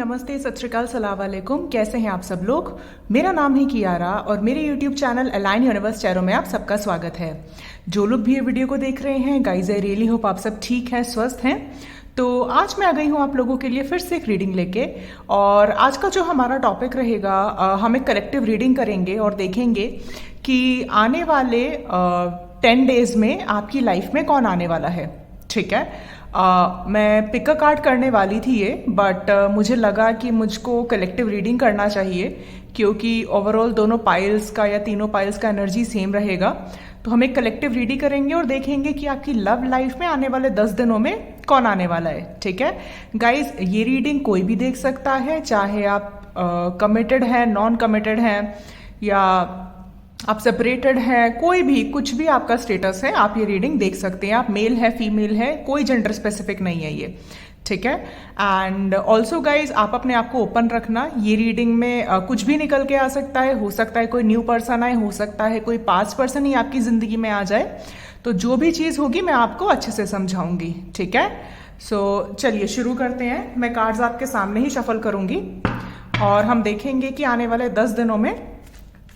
नमस्ते, सत श्री अकाल, सलाम वालेकुम। कैसे हैं आप सब लोग। मेरा नाम है कियारा और मेरे YouTube channel align universe Chairo में आप सबका स्वागत है। जो लोग भी ये वीडियो को देख रहे हैं, गाइज आई रियली होप आप सब ठीक हैं, स्वस्थ हैं। तो आज मैं आ गई हूँ आप लोगों के लिए फिर से एक रीडिंग लेके। और आज का जो हमारा टॉपिक रहेगा, हम एक कलेक्टिव रीडिंग करेंगे और देखेंगे कि आने वाले 10 डेज में आपकी लाइफ में कौन आने वाला है। ठीक है। मैं पिक अ कार्ड करने वाली थी ये, बट मुझे लगा कि मुझको कलेक्टिव रीडिंग करना चाहिए क्योंकि ओवरऑल दोनों पाइल्स का या तीनों पाइल्स का एनर्जी सेम रहेगा। तो हम एक कलेक्टिव रीडिंग करेंगे और देखेंगे कि आपकी लव लाइफ में आने वाले 10 दिनों में कौन आने वाला है। ठीक है गाइज, ये रीडिंग कोई भी देख सकता है, चाहे आप कमिटेड हैं, नॉन कमिटेड हैं, या आप सेपरेटेड हैं, कोई भी कुछ भी आपका स्टेटस है, आप ये रीडिंग देख सकते हैं। आप मेल है, फीमेल है, कोई जेंडर स्पेसिफिक नहीं है ये। ठीक है। एंड ऑल्सो गाइज, आप अपने आप को ओपन रखना। ये रीडिंग में कुछ भी निकल के आ सकता है। हो सकता है कोई न्यू पर्सन आए, हो सकता है कोई पास्ट पर्सन ही आपकी जिंदगी में आ जाए। तो जो भी चीज होगी मैं आपको अच्छे से समझाऊंगी। ठीक है। सो चलिए शुरू करते हैं। मैं कार्ड्स आपके सामने ही शफल करूंगी और हम देखेंगे कि आने वाले 10 दिनों में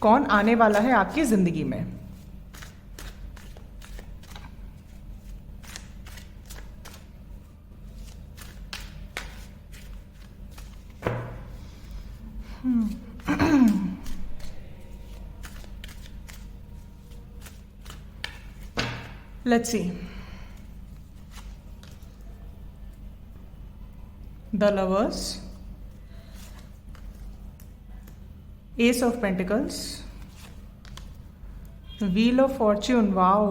कौन आने वाला है आपकी जिंदगी में। Let's see. The Lovers, Ace of Pentacles, Wheel of Fortune। Wow,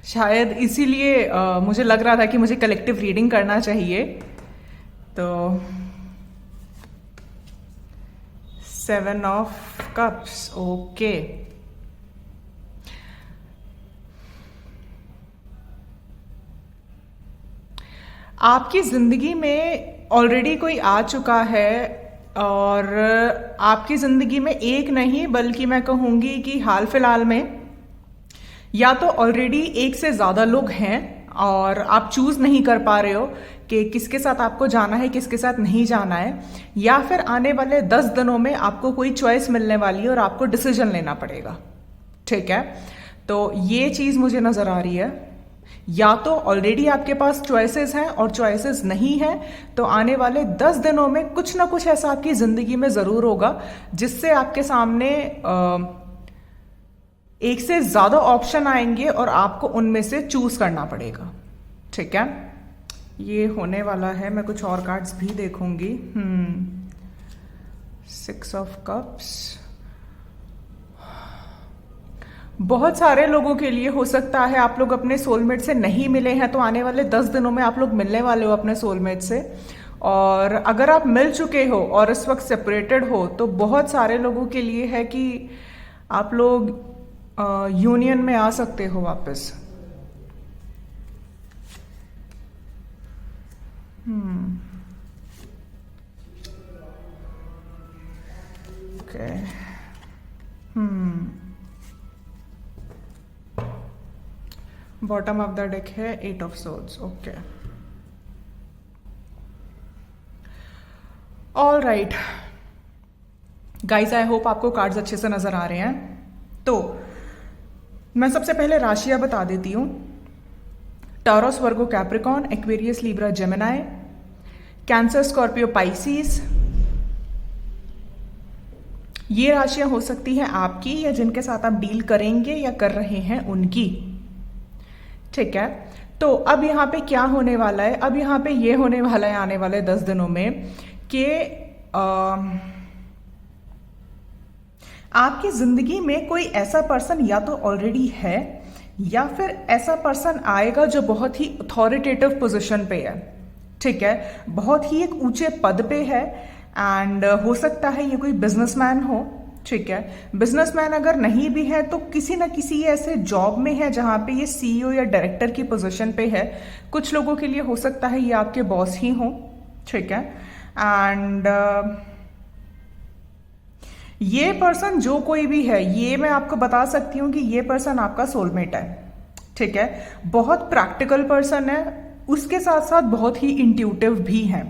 शायद इसीलिए मुझे लग रहा था कि मुझे कलेक्टिव रीडिंग करना चाहिए। तो 7 of Cups, ओके। आपकी जिंदगी में ऑलरेडी कोई आ चुका है और आपकी जिंदगी में एक नहीं बल्कि मैं कहूंगी कि हाल फिलहाल में या तो ऑलरेडी एक से ज्यादा लोग हैं और आप चूज नहीं कर पा रहे हो कि किसके साथ आपको जाना है, किसके साथ नहीं जाना है, या फिर आने वाले 10 दिनों में आपको कोई चॉइस मिलने वाली है और आपको डिसीजन लेना पड़ेगा। ठीक है। तो ये चीज मुझे नजर आ रही है। या तो ऑलरेडी आपके पास चॉइसेस हैं और चॉइसेस नहीं है, तो आने वाले 10 दिनों में कुछ ना कुछ ऐसा आपकी जिंदगी में जरूर होगा जिससे आपके सामने एक से ज्यादा ऑप्शन आएंगे और आपको उनमें से चूज करना पड़ेगा। ठीक है। ये होने वाला है। मैं कुछ और कार्ड्स भी देखूंगी। 6 of Cups। बहुत सारे लोगों के लिए हो सकता है आप लोग अपने सोलमेट से नहीं मिले हैं, तो आने वाले 10 दिनों में आप लोग मिलने वाले हो अपने सोलमेट से। और अगर आप मिल चुके हो और इस वक्त सेपरेटेड हो, तो बहुत सारे लोगों के लिए है कि आप लोग यूनियन में आ सकते हो वापस। Okay. Bottom of the deck है 8 of Swords। Okay, all right guys, I hope आपको कार्ड्स अच्छे से नजर आ रहे हैं। तो मैं सबसे पहले राशियां बता देती हूं। Taurus, Virgo, Capricorn, Aquarius, Libra, Gemini, Cancer, Scorpio, Pisces. ये राशियां हो सकती हैं आपकी या जिनके साथ आप डील करेंगे या कर रहे हैं उनकी। ठीक है। तो अब यहां पे क्या होने वाला है, अब यहां पे ये होने वाला है आने वाले 10 दिनों में कि आपकी जिंदगी में कोई ऐसा पर्सन या तो ऑलरेडी है या फिर ऐसा पर्सन आएगा जो बहुत ही अथॉरिटेटिव पोजीशन पे है। ठीक है। बहुत ही एक ऊंचे पद पे है एंड हो सकता है ये कोई बिजनेसमैन हो। ठीक है। बिजनेसमैन अगर नहीं भी है तो किसी ना किसी ऐसे जॉब में है जहां पे ये सीईओ या डायरेक्टर की पोजीशन पे है। कुछ लोगों के लिए हो सकता है ये आपके बॉस ही हो। ठीक है। एंड ये पर्सन जो कोई भी है, ये मैं आपको बता सकती हूं कि ये पर्सन आपका सोलमेट है। ठीक है। बहुत प्रैक्टिकल पर्सन है, उसके साथ साथ बहुत ही इंट्यूटिव भी है।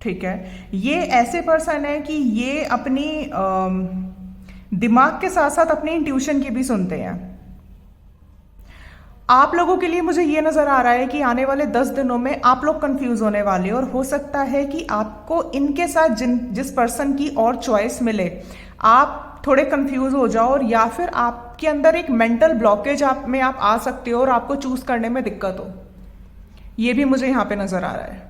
ठीक है, ये ऐसे पर्सन है कि ये अपनी दिमाग के साथ साथ अपनी इंट्यूशन की भी सुनते हैं। आप लोगों के लिए मुझे ये नजर आ रहा है कि आने वाले 10 दिनों में आप लोग कंफ्यूज होने वाले हो, और हो सकता है कि आपको इनके साथ जिस पर्सन की और चॉइस मिले आप थोड़े कंफ्यूज हो जाओ, और या फिर आपके अंदर एक मेंटल ब्लॉकेज में आप आ सकते हो और आपको चूज करने में दिक्कत हो। ये भी मुझे यहां पे नजर आ रहा है।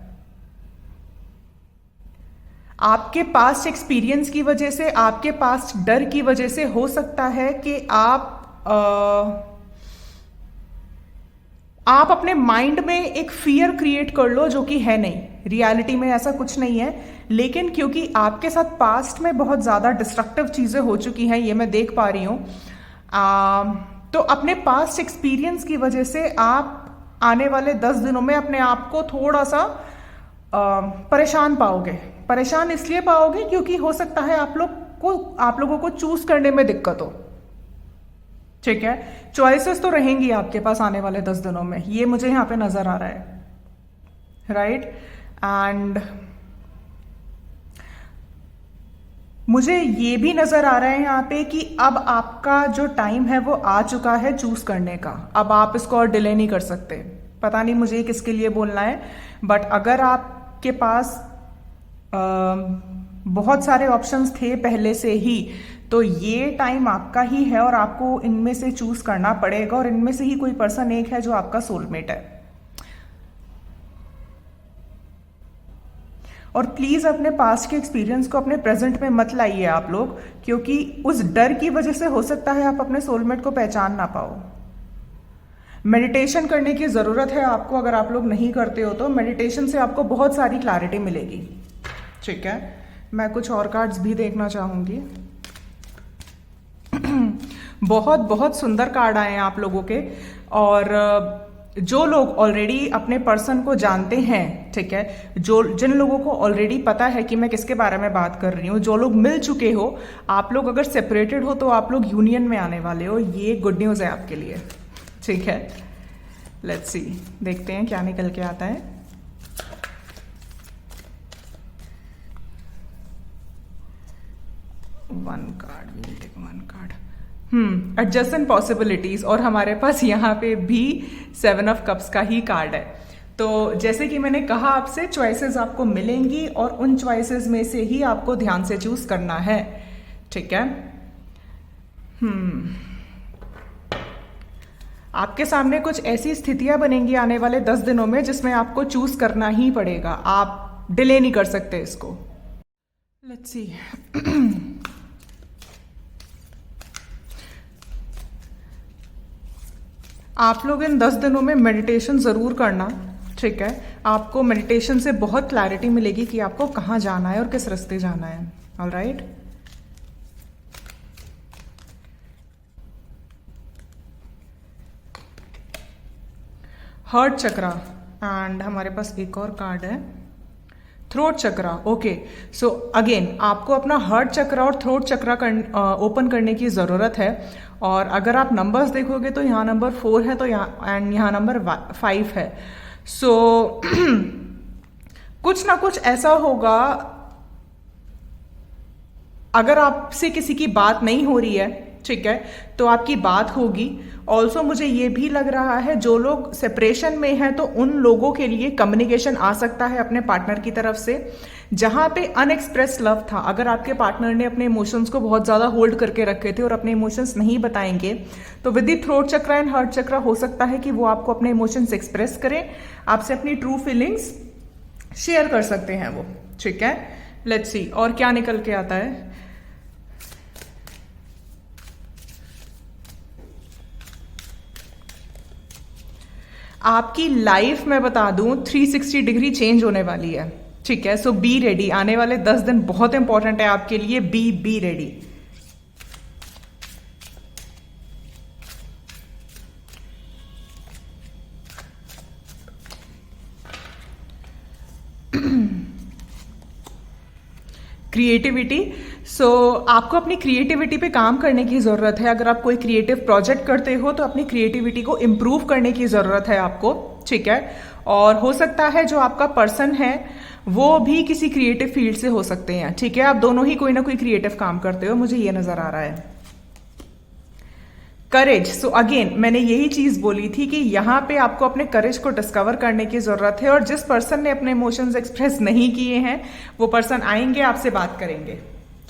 आपके पास्ट एक्सपीरियंस की वजह से, आपके पास्ट डर की वजह से हो सकता है कि आप अपने माइंड में एक फियर क्रिएट कर लो जो कि है नहीं, रियलिटी में ऐसा कुछ नहीं है। लेकिन क्योंकि आपके साथ पास्ट में बहुत ज्यादा डिस्ट्रक्टिव चीजें हो चुकी हैं, ये मैं देख पा रही हूं, तो अपने पास्ट एक्सपीरियंस की वजह से आप आने वाले 10 दिनों में अपने आप को थोड़ा सा परेशान पाओगे। परेशान इसलिए पाओगे क्योंकि हो सकता है आप लोगों को चूज करने में दिक्कत हो। ठीक है, चॉइसेस तो रहेंगी आपके पास आने वाले 10 दिनों में, ये मुझे यहां पे नजर आ रहा है, राइट। एंड मुझे ये भी नजर आ रहा है यहाँ पे कि अब आपका जो टाइम है वो आ चुका है चूज करने का। अब आप इसको और डिले नहीं कर सकते। पता नहीं मुझे किसके लिए बोलना है, बट अगर आपके पास बहुत सारे ऑप्शंस थे पहले से ही, तो ये टाइम आपका ही है और आपको इनमें से चूज करना पड़ेगा, और इनमें से ही कोई पर्सन एक है जो आपका सोलमेट है। और प्लीज अपने पास्ट के एक्सपीरियंस को अपने प्रेजेंट में मत लाइए आप लोग, क्योंकि उस डर की वजह से हो सकता है आप अपने सोलमेट को पहचान ना पाओ। मेडिटेशन करने की जरूरत है आपको, अगर आप लोग नहीं करते हो तो मेडिटेशन से आपको बहुत सारी क्लैरिटी मिलेगी। ठीक है, मैं कुछ और कार्ड्स भी देखना चाहूंगी। बहुत बहुत सुंदर कार्ड आए हैं आप लोगों के, और जो लोग ऑलरेडी अपने पर्सन को जानते हैं, ठीक है, जिन लोगों को ऑलरेडी पता है कि मैं किसके बारे में बात कर रही हूँ, जो लोग मिल चुके हो, आप लोग अगर सेपरेटेड हो तो आप लोग यूनियन में आने वाले हो, ये गुड न्यूज है आपके लिए। ठीक है, लेट्स सी, देखते हैं क्या निकल के आता है। वन कार्ड, एडजस्टेंट पॉसिबिलिटीज, और हमारे पास यहाँ पे भी 7 ऑफ कप्स का ही कार्ड है। तो जैसे कि मैंने कहा आपसे, चॉइसेस आपको मिलेंगी और उन चॉइसेस में से ही आपको ध्यान से चूज करना है। ठीक है, आपके सामने कुछ ऐसी स्थितियां बनेंगी आने वाले 10 दिनों में जिसमें आपको चूज करना ही पड़ेगा, आप डिले नहीं कर सकते इसको। लेट्स सी, आप लोग इन 10 दिनों में मेडिटेशन जरूर करना। ठीक है, आपको मेडिटेशन से बहुत क्लैरिटी मिलेगी कि आपको कहाँ जाना है और किस रास्ते जाना है। ऑलराइट, हार्ट चक्रा, एंड हमारे पास एक और कार्ड है, थ्रोट चक्रा। ओके, सो अगेन आपको अपना हार्ट चक्रा और थ्रोट चक्रा ओपन करने की जरूरत है। और अगर आप नंबर्स देखोगे तो यहाँ नंबर 4 है, तो यहाँ नंबर 5 है। सो कुछ ना कुछ ऐसा होगा, अगर आपसे किसी की बात नहीं हो रही है, ठीक है, तो आपकी बात होगी। ऑल्सो मुझे ये भी लग रहा है, जो लोग सेपरेशन में हैं तो उन लोगों के लिए कम्युनिकेशन आ सकता है अपने पार्टनर की तरफ से, जहां पे अनएक्सप्रेस लव था। अगर आपके पार्टनर ने अपने इमोशंस को बहुत ज्यादा होल्ड करके रखे थे और अपने इमोशंस नहीं बताएंगे, तो with the throat chakra and heart chakra हो सकता है कि वो आपको अपने इमोशंस एक्सप्रेस करें, आपसे अपनी ट्रू फीलिंग्स शेयर कर सकते हैं वो। ठीक है, लेट्स सी और क्या निकल के आता है। आपकी लाइफ मैं बता दूं 360 डिग्री चेंज होने वाली है। ठीक है, सो बी रेडी, आने वाले 10 दिन बहुत इंपॉर्टेंट है आपके लिए। Be ready. क्रिएटिविटी, सो आपको अपनी क्रिएटिविटी पे काम करने की जरूरत है। अगर आप कोई क्रिएटिव प्रोजेक्ट करते हो तो अपनी क्रिएटिविटी को इम्प्रूव करने की जरूरत है आपको। ठीक है, और हो सकता है जो आपका पर्सन है वो भी किसी क्रिएटिव फील्ड से हो सकते हैं, ठीक है। आप दोनों ही कोई ना कोई क्रिएटिव काम करते हो, मुझे ये नजर आ रहा है। करेज, सो अगेन मैंने यही चीज बोली थी कि यहाँ पे आपको अपने करेज को डिस्कवर करने की जरूरत है, और जिस पर्सन ने अपने इमोशंस एक्सप्रेस नहीं किए हैं वो पर्सन आएंगे, आपसे बात करेंगे,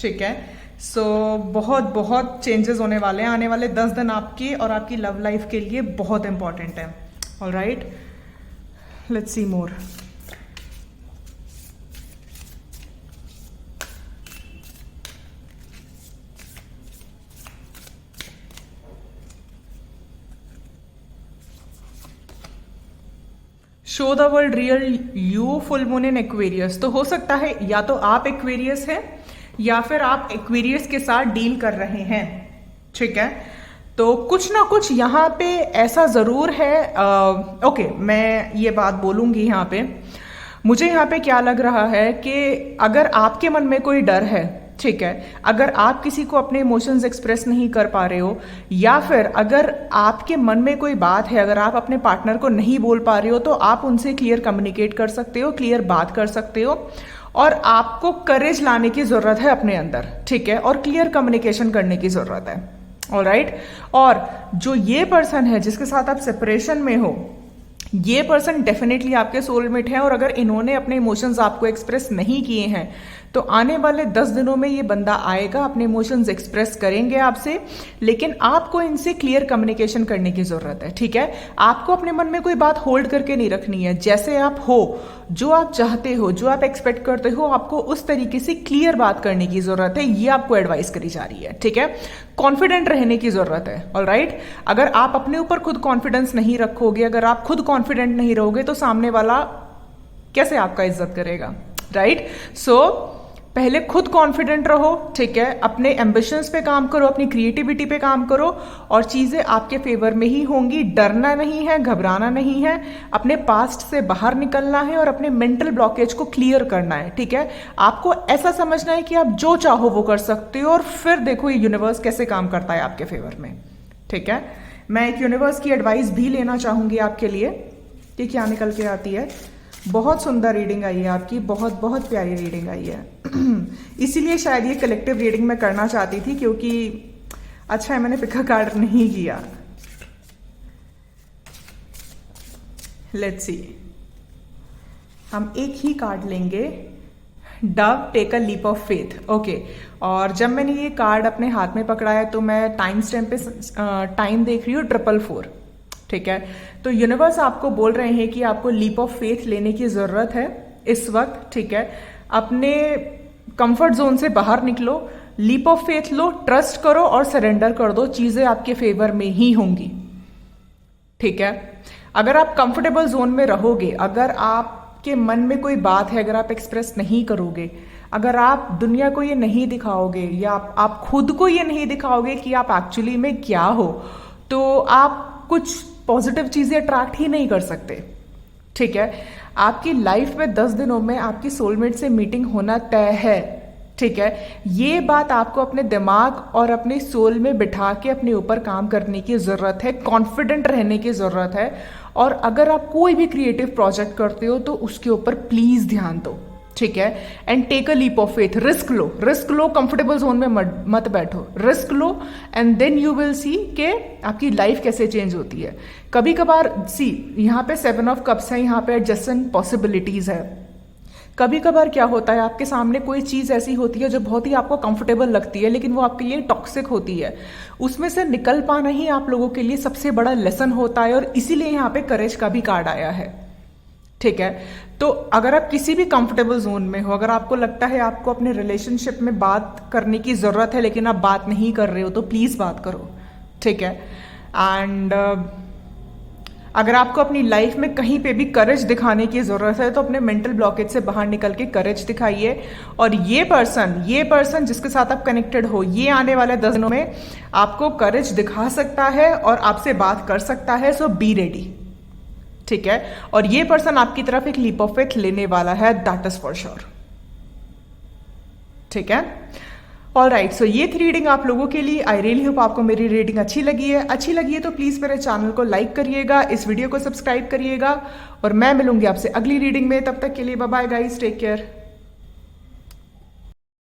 ठीक है। सो बहुत बहुत चेंजेस होने वाले हैं, आने वाले 10 दिन आपके और आपकी लव लाइफ के लिए बहुत इंपॉर्टेंट है। Alright, let's see more. Show the world real you, full moon in Aquarius. तो हो सकता है या तो आप एक्वेरियस हैं या फिर आप एक्वेरियस के साथ डील कर रहे हैं, ठीक है। तो कुछ ना कुछ यहाँ पे ऐसा जरूर है। ओके, मैं ये बात बोलूंगी यहाँ पे। मुझे यहाँ पे क्या लग रहा है कि अगर आपके मन में कोई डर है, ठीक है, अगर आप किसी को अपने इमोशंस एक्सप्रेस नहीं कर पा रहे हो, या फिर अगर आपके मन में कोई बात है, अगर आप अपने पार्टनर को नहीं बोल पा रहे हो, तो आप उनसे क्लियर कम्युनिकेट कर सकते हो, क्लियर बात कर सकते हो, और आपको करेज लाने की जरूरत है अपने अंदर, ठीक है, और क्लियर कम्युनिकेशन करने की जरूरत है। ऑलराइट, और जो ये पर्सन है जिसके साथ आप सेपरेशन में हो, ये पर्सन डेफिनेटली आपके सोलमेट है, और अगर इन्होंने अपने इमोशंस आपको एक्सप्रेस नहीं किए हैं तो आने वाले 10 दिनों में ये बंदा आएगा, अपने इमोशंस एक्सप्रेस करेंगे आपसे, लेकिन आपको इनसे क्लियर कम्युनिकेशन करने की जरूरत है, ठीक है। आपको अपने मन में कोई बात होल्ड करके नहीं रखनी है, जैसे आप हो, जो आप चाहते हो, जो आप एक्सपेक्ट करते हो, आपको उस तरीके से क्लियर बात करने की जरूरत है, ये आपको एडवाइस करी जा रही है, ठीक है। कॉन्फिडेंट रहने की जरूरत है। ऑलराइट, अगर आप अपने ऊपर खुद कॉन्फिडेंस नहीं रखोगे, अगर आप खुद कॉन्फिडेंट नहीं रहोगे, तो सामने वाला कैसे आपका इज्जत करेगा, राइट। सो पहले खुद कॉन्फिडेंट रहो, ठीक है, अपने एम्बिशंस पे काम करो, अपनी क्रिएटिविटी पे काम करो, और चीजें आपके फेवर में ही होंगी। डरना नहीं है, घबराना नहीं है, अपने पास्ट से बाहर निकलना है और अपने मेंटल ब्लॉकेज को क्लियर करना है, ठीक है। आपको ऐसा समझना है कि आप जो चाहो वो कर सकते हो, और फिर देखो ये यूनिवर्स कैसे काम करता है आपके फेवर में, ठीक है। मैं एक यूनिवर्स की एडवाइस भी लेना चाहूंगी आपके लिए कि क्या निकल के आती है। बहुत सुंदर रीडिंग आई है आपकी, बहुत बहुत प्यारी रीडिंग आई है। इसीलिए शायद ये कलेक्टिव रीडिंग मैं करना चाहती थी, क्योंकि अच्छा है मैंने पिका कार्ड नहीं किया। लेट्स सी, हम एक ही कार्ड लेंगे, डव take a leap of faith. Okay, और जब मैंने ये कार्ड अपने हाथ में पकड़ा है तो मैं टाइम स्टैम्प पे टाइम देख रही हूँ 444, ठीक है। तो यूनिवर्स आपको बोल रहे हैं कि आपको लीप ऑफ फेथ लेने की जरूरत है इस वक्त, ठीक है। अपने कंफर्ट जोन से बाहर निकलो, लीप ऑफ फेथ लो, ट्रस्ट करो और सरेंडर कर दो, चीजें आपके फेवर में ही होंगी, ठीक है। अगर आप कंफर्टेबल जोन में रहोगे, अगर आपके मन में कोई बात है, अगर आप एक्सप्रेस नहीं करोगे, अगर आप दुनिया को ये नहीं दिखाओगे, या आप खुद को ये नहीं दिखाओगे कि आप एक्चुअली में क्या हो, तो आप कुछ पॉजिटिव चीजें अट्रैक्ट ही नहीं कर सकते, ठीक है। आपकी लाइफ में 10 दिनों में आपकी सोलमेट से मीटिंग होना तय है, ठीक है। ये बात आपको अपने दिमाग और अपने सोल में बिठा के अपने ऊपर काम करने की जरूरत है, कॉन्फिडेंट रहने की जरूरत है। और अगर आप कोई भी क्रिएटिव प्रोजेक्ट करते हो तो उसके ऊपर प्लीज ध्यान दो, ठीक है। And take a leap of faith, risk लो, रिस्क लो, कंफर्टेबल जोन में मत बैठो, रिस्क लो, and then you will see कि आपकी लाइफ कैसे चेंज होती है। कभी कभार सी, यहाँ पे 7 ऑफ कप्स है, यहाँ पे एडजस्टेंट पॉसिबिलिटीज है। कभी कभार क्या होता है, आपके सामने कोई चीज ऐसी होती है जो बहुत ही आपको कंफर्टेबल लगती है, लेकिन वो आपके लिए टॉक्सिक होती है, उसमें से निकल पाना ही आप लोगों के लिए सबसे बड़ा लेसन होता है, और इसीलिए यहाँ पे करेज का भी कार्ड आया है, ठीक है। तो अगर आप किसी भी कंफर्टेबल जोन में हो, अगर आपको लगता है आपको अपने रिलेशनशिप में बात करने की जरूरत है लेकिन आप बात नहीं कर रहे हो, तो प्लीज बात करो, ठीक है। एंड अगर आपको अपनी लाइफ में कहीं पे भी करेज दिखाने की जरूरत है, तो अपने मेंटल ब्लॉकेज से बाहर निकल के करेज दिखाइए। और ये पर्सन जिसके साथ आप कनेक्टेड हो, ये आने वाले 10 दिनों में आपको करेज दिखा सकता है और आपसे बात कर सकता है, सो बी रेडी, ठीक है। और ये पर्सन आपकी तरफ एक लीप ऑफ फेथ लेने वाला है, दैट इज फॉर श्योर, ठीक है। ऑल राइट, सो ये थी रीडिंग आप लोगों के लिए। आई रियली होप आपको मेरी रीडिंग अच्छी लगी है तो प्लीज़ मेरे चैनल को लाइक करिएगा, इस वीडियो को सब्सक्राइब करिएगा और मैं मिलूंगी आपसे अगली रीडिंग में। तब तक के लिए bye bye guys, take care.